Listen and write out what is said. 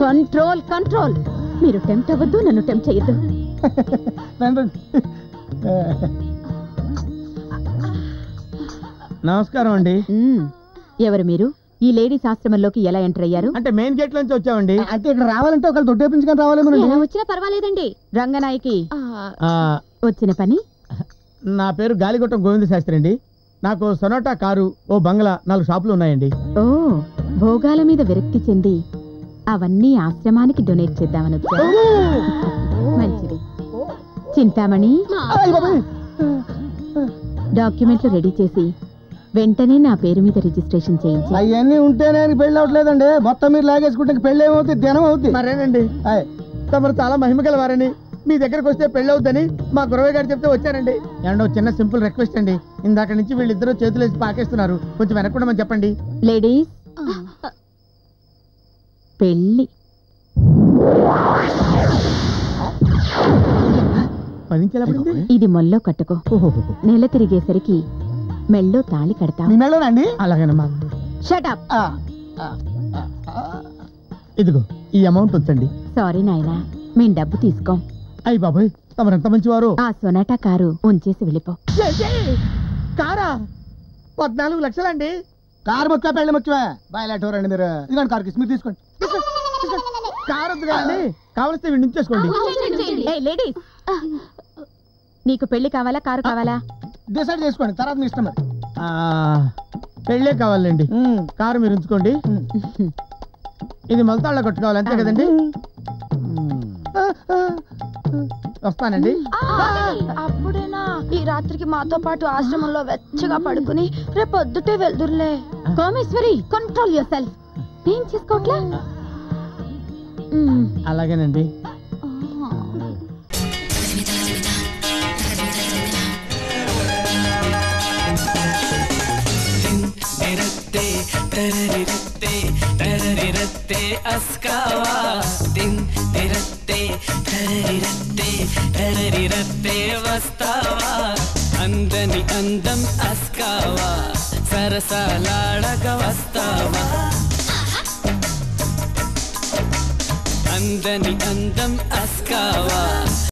Control control. మీరు tempt అవ్వద్దు, నన్ను టెంప్ట్ చేయొద్దు. నమస్కారం అండి. ఎవరు మీరు? ఈ లేడీస్ ఆశ్రమంలోకి ఎలా ఎంటర్ అయ్యారు? అంటే మెయిన్ గేట్ నుంచి వచ్చామండి. అంటే ఇక్కడ రావాలంటే ఒకళ్ళు దొడ్డేపించుకొని రావాలేమో. ఎలా వచ్చినా పర్వాలేదండి. రంగనాయకి వచ్చిన పని. నా పేరు గాలిగొట్టం గోవింద శాస్త్రి అండి. నాకు సొనాటా కారు, ఓ బంగ్లా, 4 షాపులు ఉన్నాయండి. ఓ, భోగాల మీద విరక్తి చెంది అవన్నీ ఆశ్రమానికి డొనేట్ చేద్దామని వచ్చారు. మంచిది. చింతామణి, డాక్యుమెంట్లు రెడీ చేసి వెంటనే నా పేరు మీద రిజిస్ట్రేషన్ చేయించి. అవన్నీ ఉంటేనే పెళ్లి అవట్లేదండి. మొత్తం మీరు లాగేసుకుంటే పెళ్లి ఏమవుతుంది, దినం అవుతుంది. మరేనండి, తమరు చాలా మహిమగల వారని, మీ దగ్గరకు వస్తే పెళ్లి అవుద్దని మా గురవయ్య గారు చెప్తే వచ్చానండి. ఏమండో చిన్న సింపుల్ రిక్వెస్ట్ అండి. ఇందాక నుంచి వీళ్ళిద్దరూ చేతులు వేసి పాకేస్తున్నారు, కొంచెం వెనక్కుండమని చెప్పండి. లేడీస్, పెళ్లి. ఇది మొల్లో కట్టుకో. నెల తిరిగేసరికి మెళ్ళో తాళి కడతా. మెళ్ళోనండి? అలాగేనమ్మా. Shut up. ఇదిగో ఈ అమౌంట్ ఉంచండి. సారీ నాయనా, మేం డబ్బు తీసుకోం. అయ్యి బాబాయ్, తమరెంత మంచివారు. ఆ సొనాటా కారు ఉంచేసి వెళ్ళిపో. కారా? 14 లక్షలండి. కారు ముఖ్య, పెళ్లి ముఖ్యమే. బయలుదేరండి మీరు. ఇదిగోండి కారు కిస్, మీరు తీసుకోండి. కారు వద్దు కదండి, కావలిస్తే వీడి నుంచేసుకోండి. లేడీస్, నీకు పెళ్లి కావాలా, కారు కావాలా? డిసైడ్ చేసుకోండి, తర్వాత మీ ఇష్టం. మరి పెళ్ళే కావాలండి, కారు మీరు ఉంచుకోండి. ఇది మొలతాళ్ళ కొట్టుకోవాలి, అంతే కదండి? వస్తానండి. అప్పుడేనా? ఈ రాత్రికి మాతో పాటు ఆశ్రమంలో వెచ్చగా పడుకుని రేపు పొద్దుటే వెళ్దురులే. Kameshwari, control yourself. ఏం చేసుకోవట్లా? అలాగేనండి. అందని అందం అస్కావా, సరసాలాడక వస్తావా. అందని అందం అస్కావా.